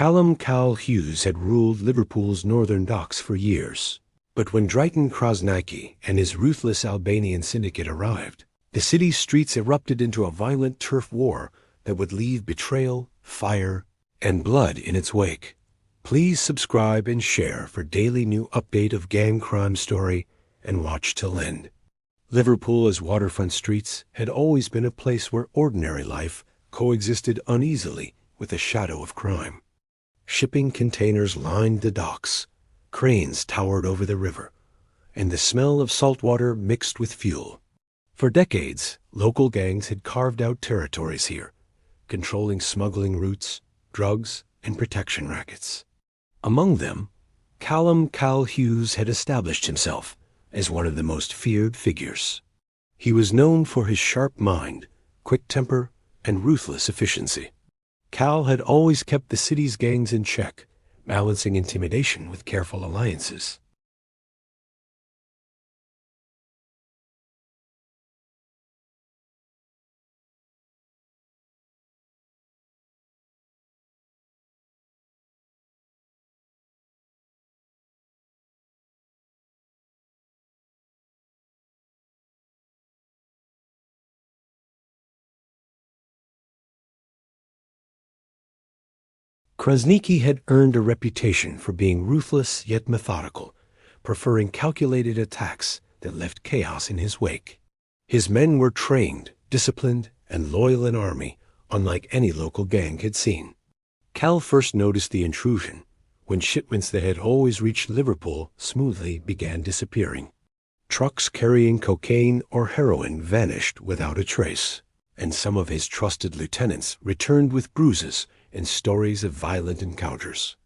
Callum Hughes had ruled Liverpool's northern docks for years. But when Dritan Krasniqi and his ruthless Albanian Syndicate arrived, the city's streets erupted into a violent turf war that would leave betrayal, fire, and blood in its wake. Please subscribe and share for daily new update of gang crime story, and watch till end. Liverpool's waterfront streets had always been a place where ordinary life coexisted uneasily with the shadow of crime. Shipping containers lined the docks, cranes towered over the river, and the smell of salt water mixed with fuel. For decades, local gangs had carved out territories here, controlling smuggling routes, drugs, and protection rackets. Among them, Callum Hughes had established himself as one of the most feared figures. He was known for his sharp mind, quick temper, and ruthless efficiency. Cal had always kept the city's gangs in check, balancing intimidation with careful alliances. Krasniqi had earned a reputation for being ruthless yet methodical, preferring calculated attacks that left chaos in his wake. His men were trained, disciplined, and loyal in army, unlike any local gang had seen. Cal first noticed the intrusion when shipments that had always reached Liverpool smoothly began disappearing. Trucks carrying cocaine or heroin vanished without a trace, and some of his trusted lieutenants returned with bruises and stories of violent encounters.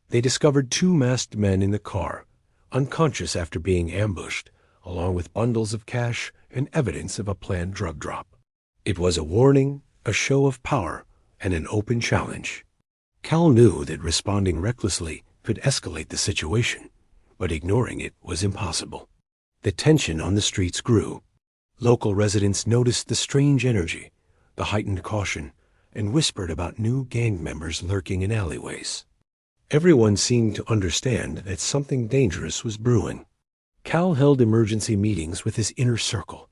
They discovered two masked men in the car, unconscious after being ambushed, along with bundles of cash and evidence of a planned drug drop. It was a warning, a show of power, and an open challenge. Cal knew that responding recklessly could escalate the situation, but ignoring it was impossible. The tension on the streets grew. Local residents noticed the strange energy, the heightened caution, and whispered about new gang members lurking in alleyways. Everyone seemed to understand that something dangerous was brewing. Cal held emergency meetings with his inner circle,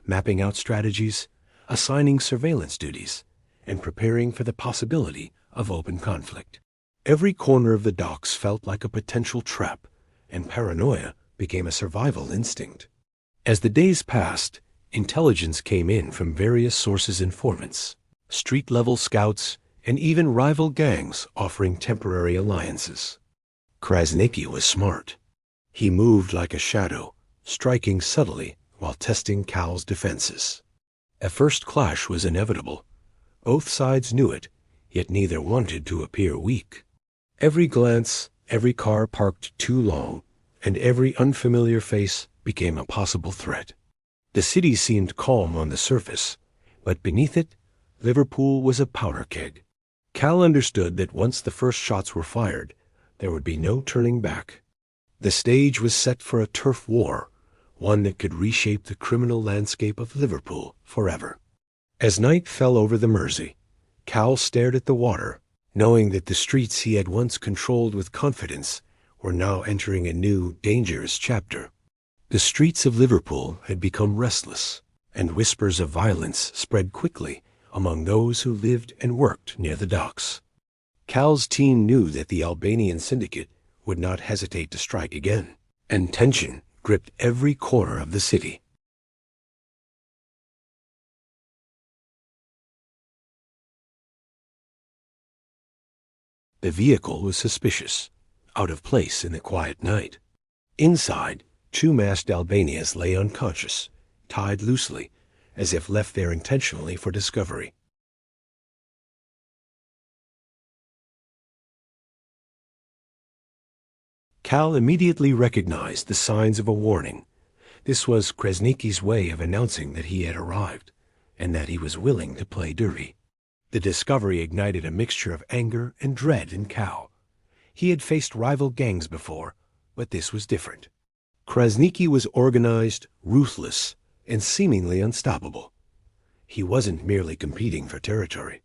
mapping out strategies, assigning surveillance duties, and preparing for the possibility of open conflict. Every corner of the docks felt like a potential trap, and paranoia became a survival instinct. As the days passed, intelligence came in from various sources: informants, street-level scouts, and even rival gangs offering temporary alliances. Krasniqi was smart. He moved like a shadow, striking subtly while testing Cal's defenses. A first clash was inevitable. Both sides knew it, yet neither wanted to appear weak. Every glance, every car parked too long, and every unfamiliar face became a possible threat. The city seemed calm on the surface, but beneath it, Liverpool was a powder keg. Cal understood that once the first shots were fired, there would be no turning back. The stage was set for a turf war, one that could reshape the criminal landscape of Liverpool forever. As night fell over the Mersey, Cal stared at the water, knowing that the streets he had once controlled with confidence were now entering a new, dangerous chapter. The streets of Liverpool had become restless, and whispers of violence spread quickly among those who lived and worked near the docks. Cal's team knew that the Albanian Syndicate would not hesitate to strike again, and tension gripped every corner of the city. The vehicle was suspicious, out of place in the quiet night. Inside, two masked Albanians lay unconscious, tied loosely, as if left there intentionally for discovery. Cal immediately recognized the signs of a warning. This was Krasniqi's way of announcing that he had arrived, and that he was willing to play dirty. The discovery ignited a mixture of anger and dread in Cal. He had faced rival gangs before, but this was different. Krasniqi was organized, ruthless, and seemingly unstoppable. He wasn't merely competing for territory.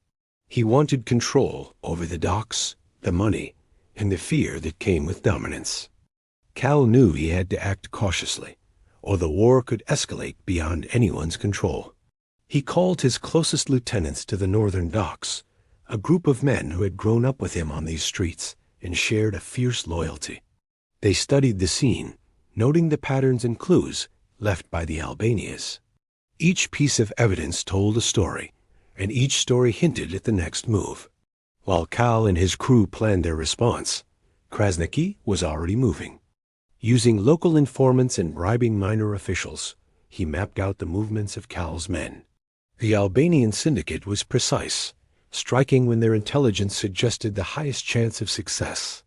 He wanted control over the docks, the money, and the fear that came with dominance. Cal knew he had to act cautiously, or the war could escalate beyond anyone's control. He called his closest lieutenants to the northern docks, a group of men who had grown up with him on these streets and shared a fierce loyalty. They studied the scene, noting the patterns and clues left by the Albanians. Each piece of evidence told a story, and each story hinted at the next move. While Cal and his crew planned their response, Krasniqi was already moving. Using local informants and bribing minor officials, he mapped out the movements of Cal's men. The Albanian Syndicate was precise, striking when their intelligence suggested the highest chance of success.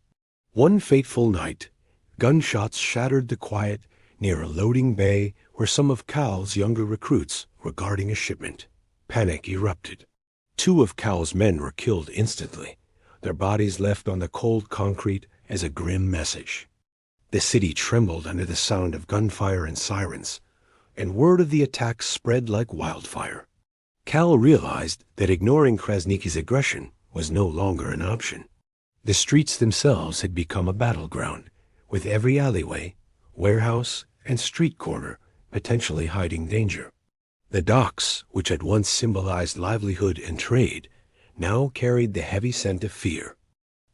One fateful night, gunshots shattered the quiet near a loading bay where some of Cal's younger recruits were guarding a shipment. Panic erupted. 2 of Cal's men were killed instantly, their bodies left on the cold concrete as a grim message. The city trembled under the sound of gunfire and sirens, and word of the attack spread like wildfire. Cal realized that ignoring Krasniqi's aggression was no longer an option. The streets themselves had become a battleground, with every alleyway, warehouse, and street corner potentially hiding danger. The docks, which had once symbolized livelihood and trade, now carried the heavy scent of fear.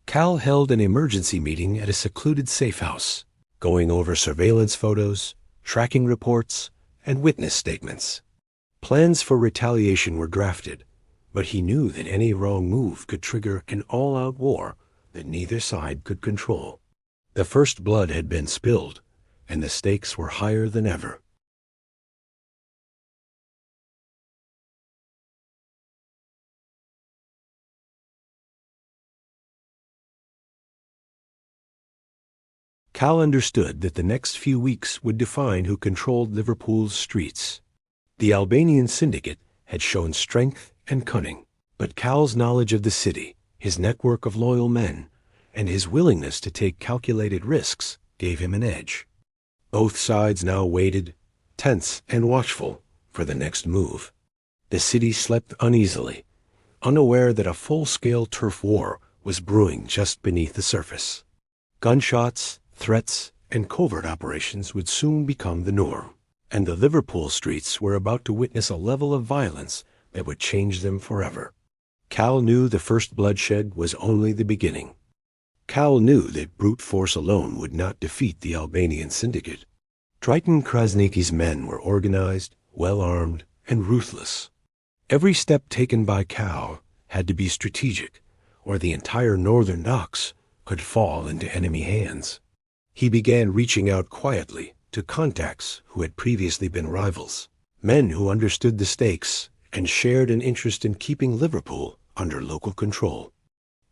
Cal held an emergency meeting at a secluded safe house, going over surveillance photos, tracking reports, and witness statements. Plans for retaliation were drafted, but he knew that any wrong move could trigger an all-out war that neither side could control. The first blood had been spilled, and the stakes were higher than ever. Cal understood that the next few weeks would define who controlled Liverpool's streets. The Albanian Syndicate had shown strength and cunning, but Cal's knowledge of the city, his network of loyal men, and his willingness to take calculated risks gave him an edge. Both sides now waited, tense and watchful, for the next move. The city slept uneasily, unaware that a full-scale turf war was brewing just beneath the surface. Gunshots, threats, and covert operations would soon become the norm, and the Liverpool streets were about to witness a level of violence that would change them forever. Cal knew the first bloodshed was only the beginning. Cal knew that brute force alone would not defeat the Albanian Syndicate. Dritan Krasniqi's men were organized, well-armed, and ruthless. Every step taken by Cal had to be strategic, or the entire northern docks could fall into enemy hands. He began reaching out quietly to contacts who had previously been rivals, men who understood the stakes and shared an interest in keeping Liverpool under local control.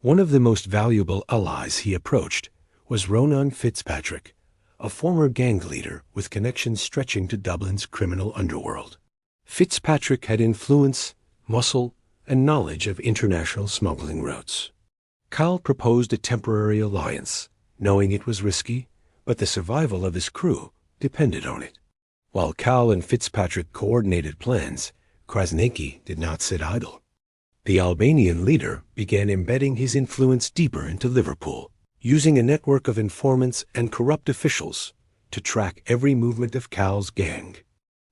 One of the most valuable allies he approached was Ronan Fitzpatrick, a former gang leader with connections stretching to Dublin's criminal underworld. Fitzpatrick had influence, muscle, and knowledge of international smuggling routes. Cal proposed a temporary alliance, knowing it was risky, but the survival of his crew depended on it. While Cal and Fitzpatrick coordinated plans, Krasniqi did not sit idle. The Albanian leader began embedding his influence deeper into Liverpool, using a network of informants and corrupt officials to track every movement of Cal's gang.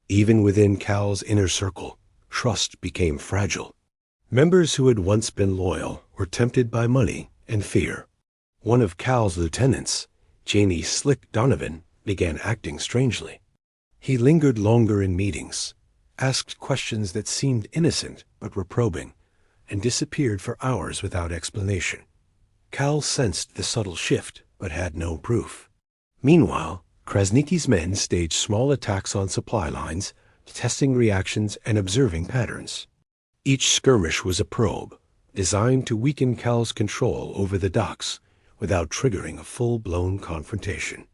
Even within Cal's inner circle, trust became fragile. Members who had once been loyal were tempted by money and fear. One of Cal's lieutenants, Janie Slick Donovan, began acting strangely. He lingered longer in meetings, asked questions that seemed innocent but were probing, and disappeared for hours without explanation. Cal sensed the subtle shift but had no proof. Meanwhile, Krasniqi's men staged small attacks on supply lines, testing reactions and observing patterns. Each skirmish was a probe, designed to weaken Cal's control over the docks, without triggering a full-blown confrontation.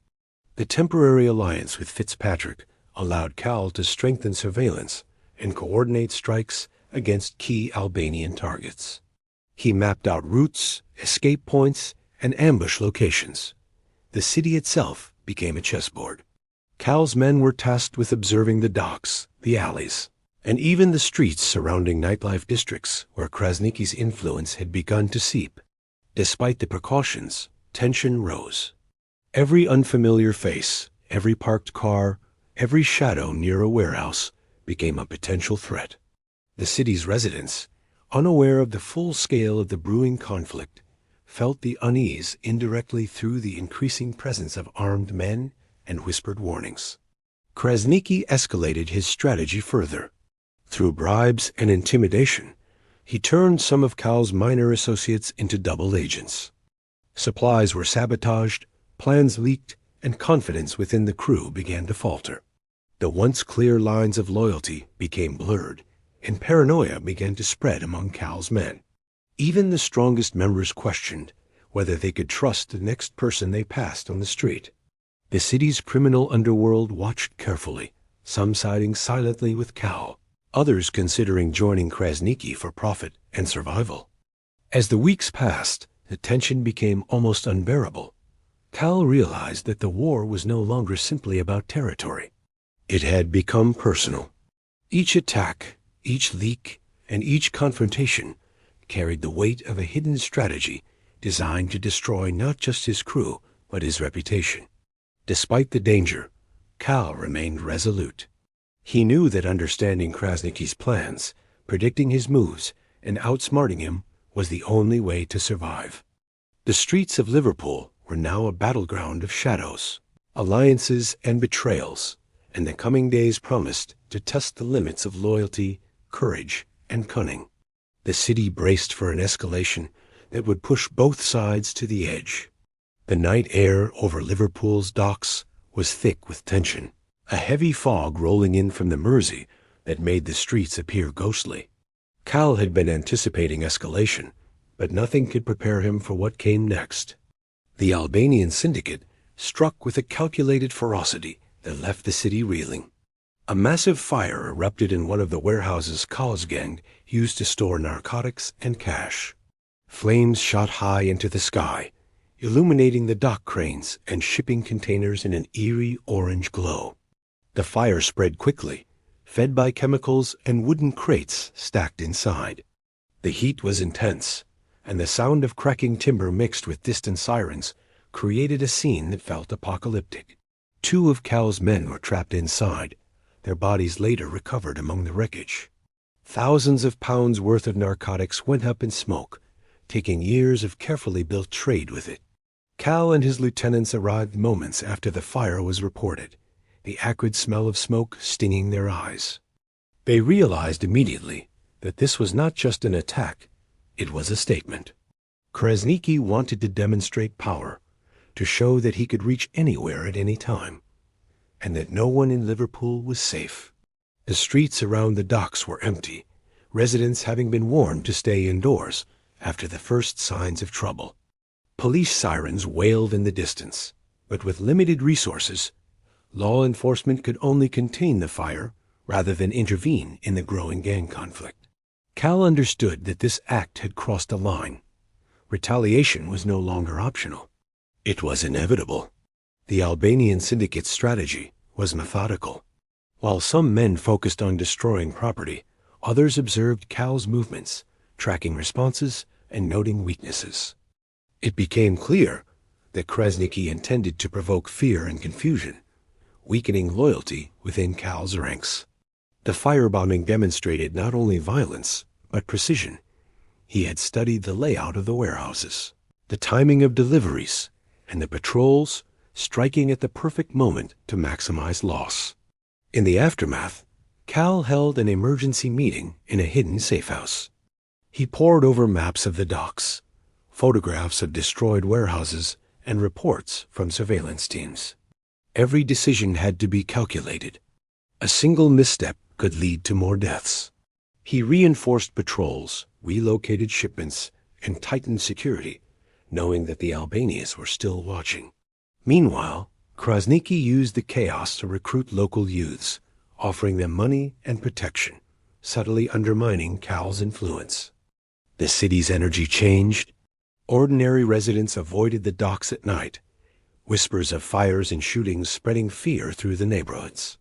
The temporary alliance with Fitzpatrick allowed Cal to strengthen surveillance and coordinate strikes against key Albanian targets. He mapped out routes, escape points, and ambush locations. The city itself became a chessboard. Cal's men were tasked with observing the docks, the alleys, and even the streets surrounding nightlife districts where Krasniqi's influence had begun to seep. Despite the precautions, tension rose. Every unfamiliar face, every parked car, every shadow near a warehouse became a potential threat. The city's residents, unaware of the full scale of the brewing conflict, felt the unease indirectly through the increasing presence of armed men and whispered warnings. Krasniqi escalated his strategy further. Through bribes and intimidation, he turned some of Cal's minor associates into double agents. Supplies were sabotaged, plans leaked, and confidence within the crew began to falter. The once clear lines of loyalty became blurred, and paranoia began to spread among Cal's men. Even the strongest members questioned whether they could trust the next person they passed on the street. The city's criminal underworld watched carefully, some siding silently with Cal, others considering joining Krasniqi for profit and survival. As the weeks passed, the tension became almost unbearable. Cal realized that the war was no longer simply about territory. It had become personal. Each attack, each leak, and each confrontation carried the weight of a hidden strategy designed to destroy not just his crew, but his reputation. Despite the danger, Cal remained resolute. He knew that understanding Krasniqi's plans, predicting his moves, and outsmarting him was the only way to survive. The streets of Liverpool were now a battleground of shadows, alliances, and betrayals, and the coming days promised to test the limits of loyalty, courage, and cunning. The city braced for an escalation that would push both sides to the edge. The night air over Liverpool's docks was thick with tension, a heavy fog rolling in from the Mersey that made the streets appear ghostly. Cal had been anticipating escalation, but nothing could prepare him for what came next. The Albanian Syndicate struck with a calculated ferocity that left the city reeling. A massive fire erupted in one of the warehouses Cal's gang used to store narcotics and cash. Flames shot high into the sky, illuminating the dock cranes and shipping containers in an eerie orange glow. The fire spread quickly, fed by chemicals and wooden crates stacked inside. The heat was intense, and the sound of cracking timber mixed with distant sirens created a scene that felt apocalyptic. 2 of Cal's men were trapped inside, their bodies later recovered among the wreckage. Thousands of pounds worth of narcotics went up in smoke, taking years of carefully built trade with it. Cal and his lieutenants arrived moments after the fire was reported, the acrid smell of smoke stinging their eyes. They realized immediately that this was not just an attack, it was a statement. Krasniqi wanted to demonstrate power, to show that he could reach anywhere at any time, and that no one in Liverpool was safe. The streets around the docks were empty, residents having been warned to stay indoors after the first signs of trouble. Police sirens wailed in the distance, but with limited resources, law enforcement could only contain the fire rather than intervene in the growing gang conflict. Cal understood that this act had crossed a line. Retaliation was no longer optional. It was inevitable. The Albanian Syndicate's strategy was methodical. While some men focused on destroying property, others observed Cal's movements, tracking responses and noting weaknesses. It became clear that Krasniqi intended to provoke fear and confusion, weakening loyalty within Cal's ranks. The firebombing demonstrated not only violence, but precision. He had studied the layout of the warehouses, the timing of deliveries, and the patrols, striking at the perfect moment to maximize loss. In the aftermath, Cal held an emergency meeting in a hidden safehouse. He pored over maps of the docks, photographs of destroyed warehouses, and reports from surveillance teams. Every decision had to be calculated. A single misstep could lead to more deaths. He reinforced patrols, relocated shipments, and tightened security, knowing that the Albanians were still watching. Meanwhile, Krasniqi used the chaos to recruit local youths, offering them money and protection, subtly undermining Cal's influence. The city's energy changed. Ordinary residents avoided the docks at night, whispers of fires and shootings spreading fear through the neighborhoods.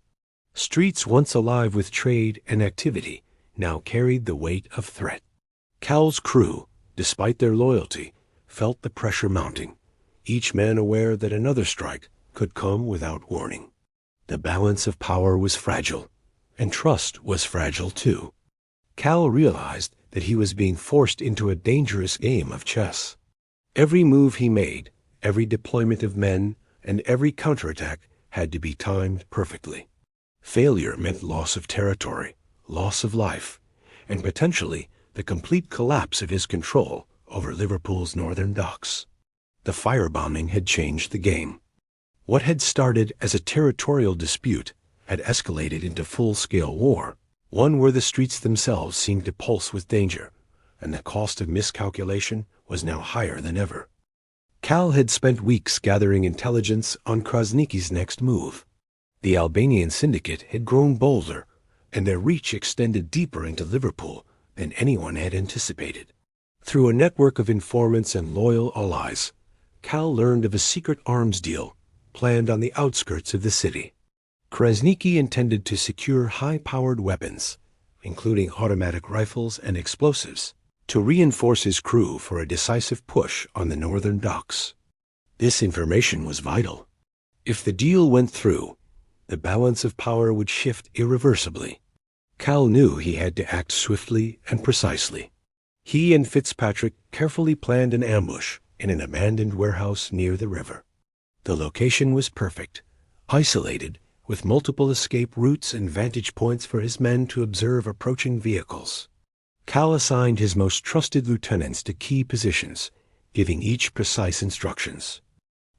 Streets once alive with trade and activity now carried the weight of threat. Cal's crew, despite their loyalty, felt the pressure mounting, each man aware that another strike could come without warning. The balance of power was fragile, and trust was fragile too. Cal realized that he was being forced into a dangerous game of chess. Every move he made, every deployment of men, and every counterattack had to be timed perfectly. Failure meant loss of territory, loss of life, and potentially the complete collapse of his control over Liverpool's northern docks. The firebombing had changed the game. What had started as a territorial dispute had escalated into full-scale war, one where the streets themselves seemed to pulse with danger, and the cost of miscalculation was now higher than ever. Cal had spent weeks gathering intelligence on Krasniqi's next move. The Albanian Syndicate had grown bolder, and their reach extended deeper into Liverpool than anyone had anticipated. Through a network of informants and loyal allies, Cal learned of a secret arms deal planned on the outskirts of the city. Krasniqi intended to secure high-powered weapons, including automatic rifles and explosives, to reinforce his crew for a decisive push on the northern docks. This information was vital. If the deal went through, the balance of power would shift irreversibly. Cal knew he had to act swiftly and precisely. He and Fitzpatrick carefully planned an ambush in an abandoned warehouse near the river. The location was perfect, isolated, with multiple escape routes and vantage points for his men to observe approaching vehicles. Cal assigned his most trusted lieutenants to key positions, giving each precise instructions.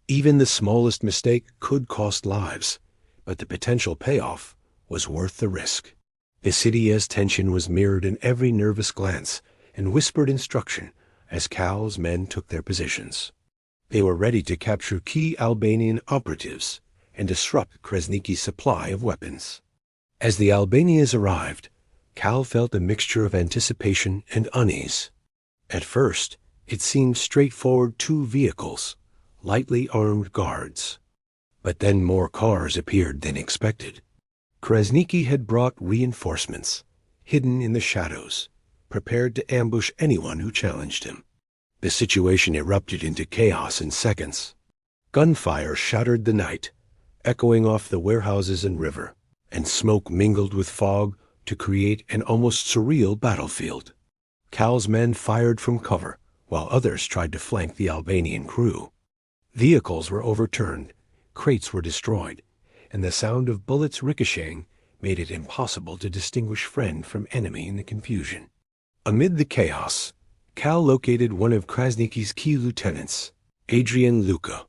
Even the smallest mistake could cost lives, but the potential payoff was worth the risk. The city's tension was mirrored in every nervous glance and whispered instruction as Cal's men took their positions. They were ready to capture key Albanian operatives and disrupt Krasniqi's supply of weapons. As the Albanians arrived, Cal felt a mixture of anticipation and unease. At first, it seemed straightforward: 2 vehicles, lightly armed guards. But then more cars appeared than expected. Krasniqi had brought reinforcements, hidden in the shadows, prepared to ambush anyone who challenged him. The situation erupted into chaos in seconds. Gunfire shattered the night, echoing off the warehouses and river, and smoke mingled with fog to create an almost surreal battlefield. Cal's men fired from cover, while others tried to flank the Albanian crew. Vehicles were overturned, crates were destroyed, and the sound of bullets ricocheting made it impossible to distinguish friend from enemy in the confusion. Amid the chaos, Cal located one of Krasniqi's key lieutenants, Adrian Luka.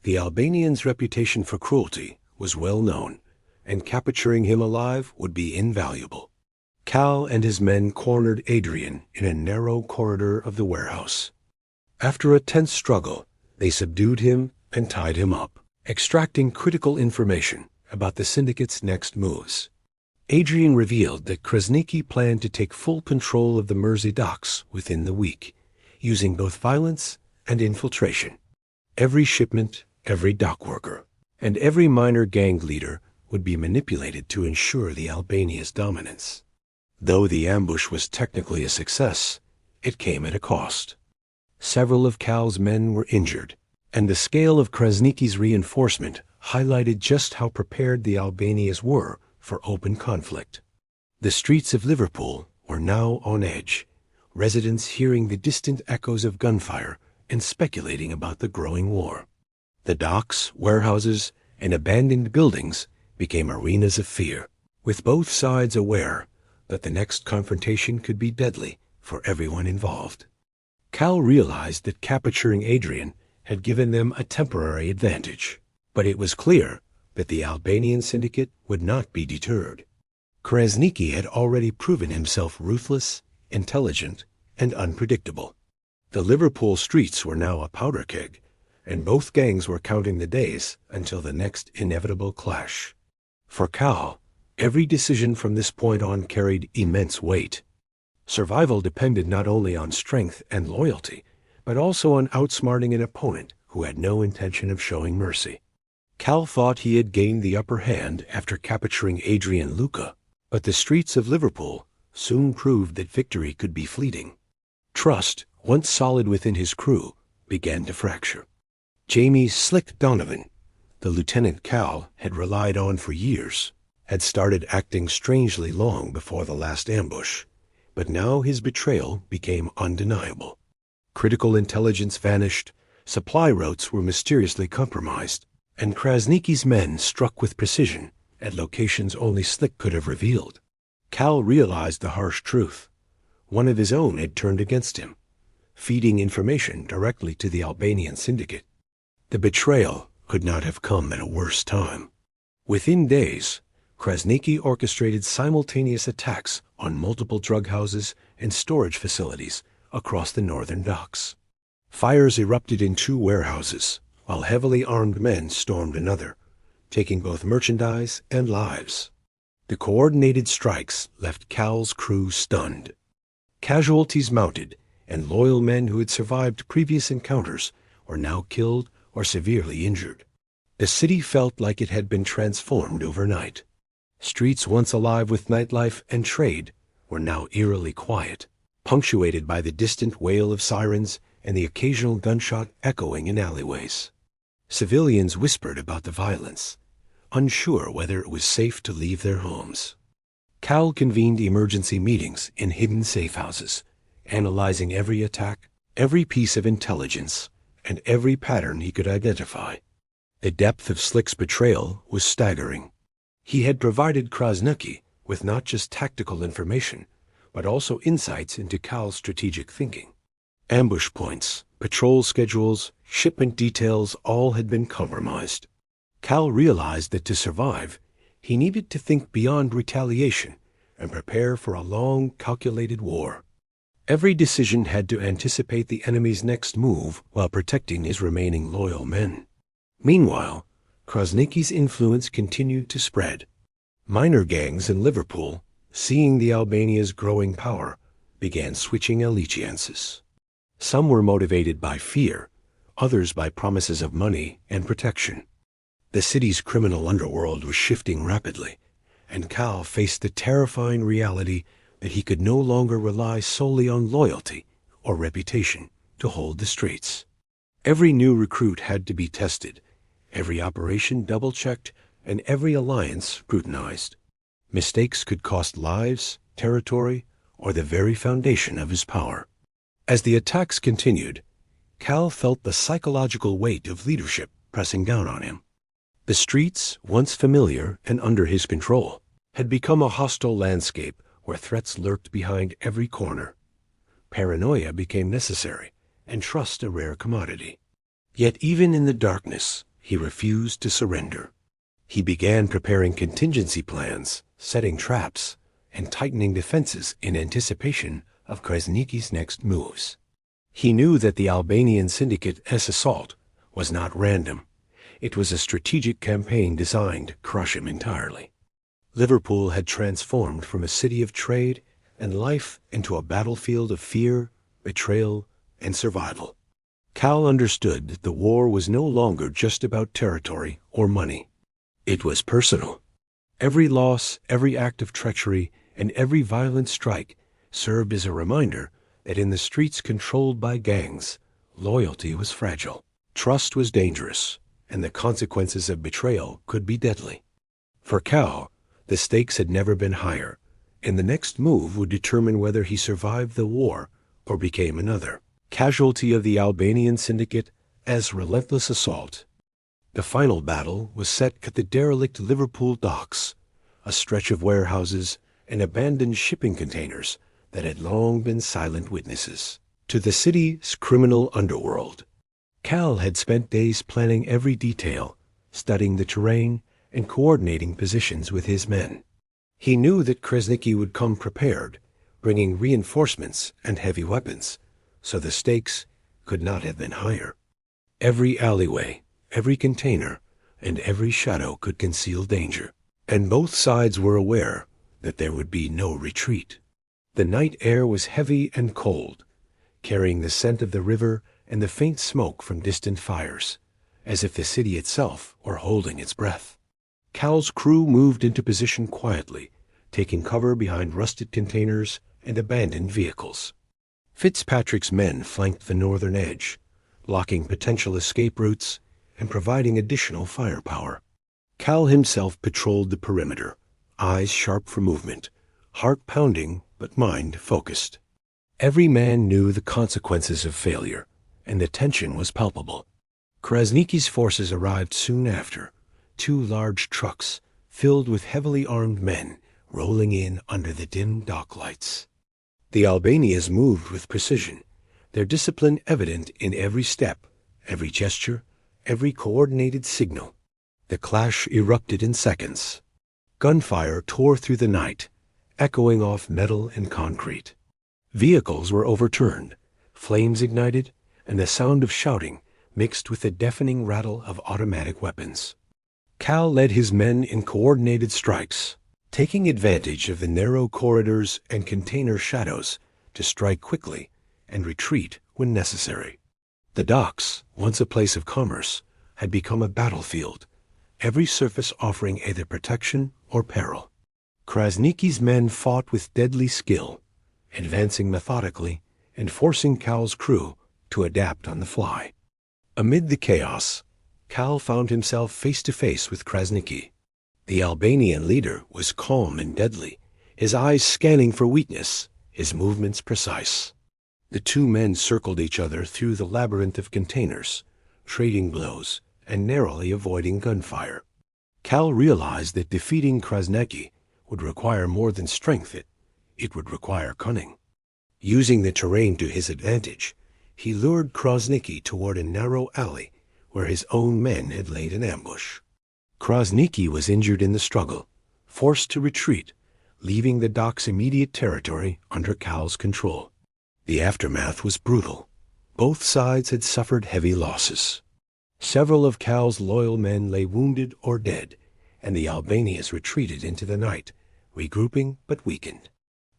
The Albanian's reputation for cruelty was well known, and capturing him alive would be invaluable. Cal and his men cornered Adrian in a narrow corridor of the warehouse. After a tense struggle, they subdued him and tied him up, extracting critical information about the Syndicate's next moves. Adrian revealed that Krasniqi planned to take full control of the Mersey docks within the week, using both violence and infiltration. Every shipment, every dock worker, and every minor gang leader would be manipulated to ensure the Albania's dominance. Though the ambush was technically a success, it came at a cost. Several of Cal's men were injured, and the scale of Krasniqi's reinforcement highlighted just how prepared the Albanians were for open conflict. The streets of Liverpool were now on edge, residents hearing the distant echoes of gunfire and speculating about the growing war. The docks, warehouses, and abandoned buildings became arenas of fear, with both sides aware that the next confrontation could be deadly for everyone involved. Cal realized that capturing Adrian had given them a temporary advantage, but it was clear that the Albanian Syndicate would not be deterred. Krasniqi had already proven himself ruthless, intelligent, and unpredictable. The Liverpool streets were now a powder keg, and both gangs were counting the days until the next inevitable clash. For Cal, every decision from this point on carried immense weight. Survival depended not only on strength and loyalty, but also on outsmarting an opponent who had no intention of showing mercy. Cal thought he had gained the upper hand after capturing Adrian Luca, but the streets of Liverpool soon proved that victory could be fleeting. Trust, once solid within his crew, began to fracture. Jamie "Slick" Donovan, the lieutenant Cal had relied on for years, had started acting strangely long before the last ambush, but now his betrayal became undeniable. Critical intelligence vanished, supply routes were mysteriously compromised, and Krasniqi's men struck with precision at locations only Slick could have revealed. Cal realized the harsh truth. One of his own had turned against him, feeding information directly to the Albanian Syndicate. The betrayal could not have come at a worse time. Within days, Krasniqi orchestrated simultaneous attacks on multiple drug houses and storage facilities across the northern docks. Fires erupted in 2 warehouses, while heavily armed men stormed another, taking both merchandise and lives. The coordinated strikes left Cal's crew stunned. Casualties mounted, and loyal men who had survived previous encounters were now killed or severely injured. The city felt like it had been transformed overnight. Streets once alive with nightlife and trade were now eerily quiet, punctuated by the distant wail of sirens and the occasional gunshot echoing in alleyways. Civilians whispered about the violence, unsure whether it was safe to leave their homes. Cal convened emergency meetings in hidden safe houses, analyzing every attack, every piece of intelligence, and every pattern he could identify. The depth of Slick's betrayal was staggering. He had provided Krasniqi with not just tactical information, but also insights into Cal's strategic thinking. Ambush points, patrol schedules, shipment details all had been compromised. Cal realized that to survive, he needed to think beyond retaliation and prepare for a long, calculated war. Every decision had to anticipate the enemy's next move while protecting his remaining loyal men. Meanwhile, Krasniqi's influence continued to spread. Minor gangs in Liverpool, seeing the Albania's growing power, began switching allegiances. Some were motivated by fear, others by promises of money and protection. The city's criminal underworld was shifting rapidly, and Cal faced the terrifying reality that he could no longer rely solely on loyalty or reputation to hold the streets. Every new recruit had to be tested, every operation double-checked, and every alliance scrutinized. Mistakes could cost lives, territory, or the very foundation of his power. As the attacks continued, Cal felt the psychological weight of leadership pressing down on him. The streets, once familiar and under his control, had become a hostile landscape where threats lurked behind every corner. Paranoia became necessary, and trust a rare commodity. Yet even in the darkness, he refused to surrender. He began preparing contingency plans, setting traps, and tightening defenses in anticipation of Krasniqi's next moves. He knew that the Albanian Syndicate's assault was not random. It was a strategic campaign designed to crush him entirely. Liverpool had transformed from a city of trade and life into a battlefield of fear, betrayal, and survival. Cal understood that the war was no longer just about territory or money. It was personal. Every loss, every act of treachery, and every violent strike served as a reminder that in the streets controlled by gangs, loyalty was fragile, trust was dangerous, and the consequences of betrayal could be deadly. For Cal, the stakes had never been higher, and the next move would determine whether he survived the war or became another casualty of the Albanian Syndicate as relentless assault. The final battle was set at the derelict Liverpool docks, a stretch of warehouses and abandoned shipping containers that had long been silent witnesses to the city's criminal underworld. Cal had spent days planning every detail, studying the terrain, and coordinating positions with his men. He knew that Krasniqi would come prepared, bringing reinforcements and heavy weapons, so the stakes could not have been higher. Every alleyway, every container, and every shadow could conceal danger, and both sides were aware that there would be no retreat. The night air was heavy and cold, carrying the scent of the river and the faint smoke from distant fires, as if the city itself were holding its breath. Cal's crew moved into position quietly, taking cover behind rusted containers and abandoned vehicles. Fitzpatrick's men flanked the northern edge, blocking potential escape routes and providing additional firepower. Cal himself patrolled the perimeter, eyes sharp for movement, heart pounding but mind focused. Every man knew the consequences of failure, and the tension was palpable. Krasniqi's forces arrived soon after, 2 large trucks filled with heavily armed men rolling in under the dim dock lights. The Albanians moved with precision, their discipline evident in every step, every gesture, every coordinated signal. The clash erupted in seconds. Gunfire tore through the night, echoing off metal and concrete. Vehicles were overturned, flames ignited, and the sound of shouting mixed with the deafening rattle of automatic weapons. Cal led his men in coordinated strikes, taking advantage of the narrow corridors and container shadows to strike quickly and retreat when necessary. The docks, once a place of commerce, had become a battlefield, every surface offering either protection or peril. Krasniqi's men fought with deadly skill, advancing methodically and forcing Cal's crew to adapt on the fly. Amid the chaos, Cal found himself face to face with Krasniqi. The Albanian leader was calm and deadly, his eyes scanning for weakness, his movements precise. The 2 men circled each other through the labyrinth of containers, trading blows and narrowly avoiding gunfire. Cal realized that defeating Krasniqi would require more than strength, it would require cunning. Using the terrain to his advantage, he lured Krasniqi toward a narrow alley where his own men had laid an ambush. Krasniqi was injured in the struggle, forced to retreat, leaving the dock's immediate territory under Cal's control. The aftermath was brutal. Both sides had suffered heavy losses. Several of Cal's loyal men lay wounded or dead, and the Albanians retreated into the night, regrouping but weakened.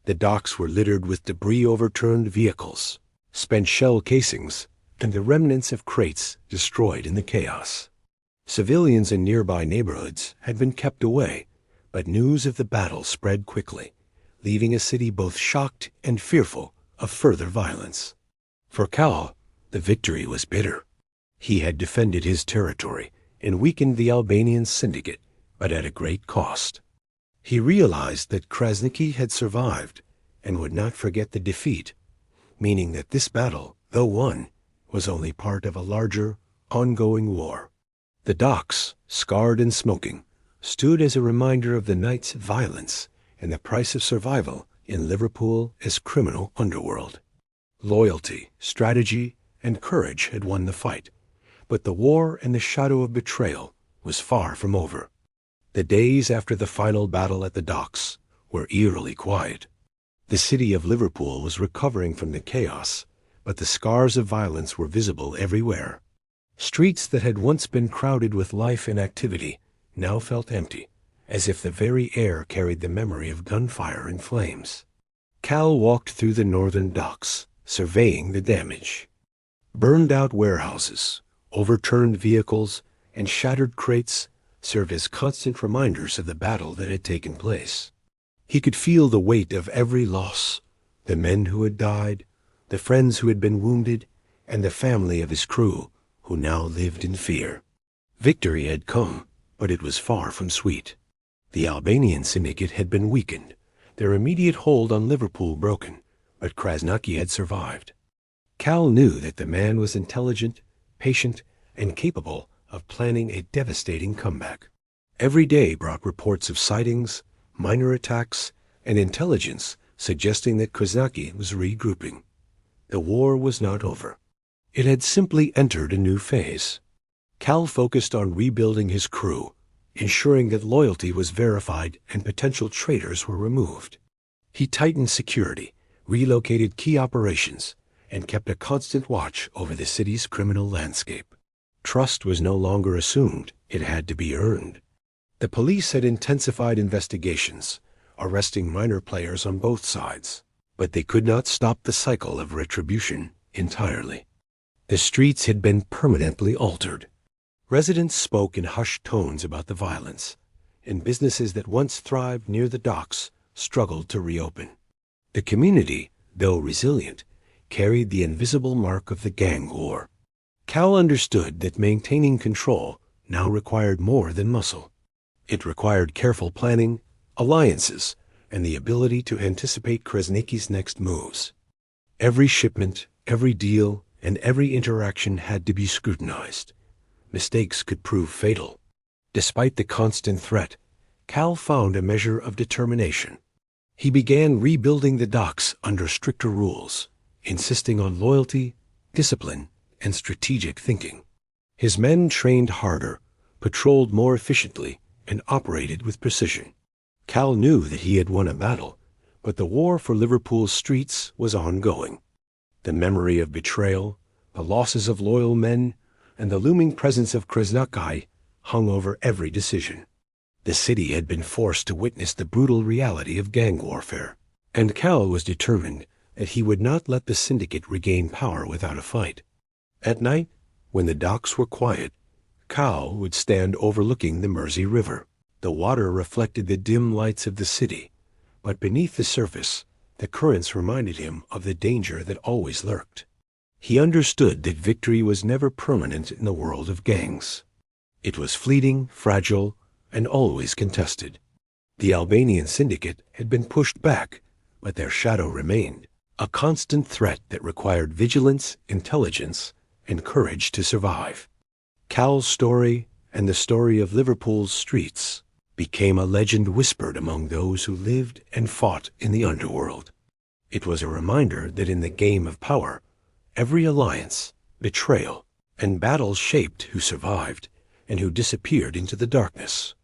The docks were littered with debris, overturned vehicles, spent shell casings, and the remnants of crates destroyed in the chaos. Civilians in nearby neighborhoods had been kept away, but news of the battle spread quickly, leaving a city both shocked and fearful of further violence. For Cal, the victory was bitter. He had defended his territory and weakened the Albanian Syndicate, but at a great cost. He realized that Krasniqi had survived and would not forget the defeat, meaning that this battle, though won, was only part of a larger, ongoing war. The docks, scarred and smoking, stood as a reminder of the night's violence and the price of survival in Liverpool as criminal underworld. Loyalty, strategy, and courage had won the fight, but the war and the shadow of betrayal was far from over. The days after the final battle at the docks were eerily quiet. The city of Liverpool was recovering from the chaos, but the scars of violence were visible everywhere. Streets that had once been crowded with life and activity now felt empty, as if the very air carried the memory of gunfire and flames. Cal walked through the northern docks, surveying the damage. Burned-out warehouses, overturned vehicles, and shattered crates served as constant reminders of the battle that had taken place. He could feel the weight of every loss, the men who had died, the friends who had been wounded, and the family of his crew who now lived in fear. Victory had come, but it was far from sweet. The Albanian Syndicate had been weakened, their immediate hold on Liverpool broken, but Krasniqi had survived. Cal knew that the man was intelligent, patient, and capable of planning a devastating comeback. Every day brought reports of sightings, minor attacks, and intelligence suggesting that Krasniqi was regrouping. The war was not over. It had simply entered a new phase. Cal focused on rebuilding his crew, ensuring that loyalty was verified and potential traitors were removed. He tightened security, relocated key operations, and kept a constant watch over the city's criminal landscape. Trust was no longer assumed, it had to be earned. The police had intensified investigations, arresting minor players on both sides, but they could not stop the cycle of retribution entirely. The streets had been permanently altered. Residents spoke in hushed tones about the violence, and businesses that once thrived near the docks struggled to reopen. The community, though resilient, carried the invisible mark of the gang war. Cal understood that maintaining control now required more than muscle. It required careful planning, alliances, and the ability to anticipate Krasniqi's next moves. Every shipment, every deal, and every interaction had to be scrutinized. Mistakes could prove fatal. Despite the constant threat, Cal found a measure of determination. He began rebuilding the docks under stricter rules, insisting on loyalty, discipline, and strategic thinking. His men trained harder, patrolled more efficiently, and operated with precision. Cal knew that he had won a battle, but the war for Liverpool's streets was ongoing. The memory of betrayal, the losses of loyal men, and the looming presence of Krasniqi hung over every decision. The city had been forced to witness the brutal reality of gang warfare, and Cal was determined that he would not let the Syndicate regain power without a fight. At night, when the docks were quiet, Cal would stand overlooking the Mersey River. The water reflected the dim lights of the city, but beneath the surface, the currents reminded him of the danger that always lurked. He understood that victory was never permanent in the world of gangs. It was fleeting, fragile, and always contested. The Albanian Syndicate had been pushed back, but their shadow remained, a constant threat that required vigilance, intelligence, and courage to survive. Cal's story, and the story of Liverpool's streets, became a legend whispered among those who lived and fought in the underworld. It was a reminder that in the game of power, every alliance, betrayal, and battle shaped who survived and who disappeared into the darkness.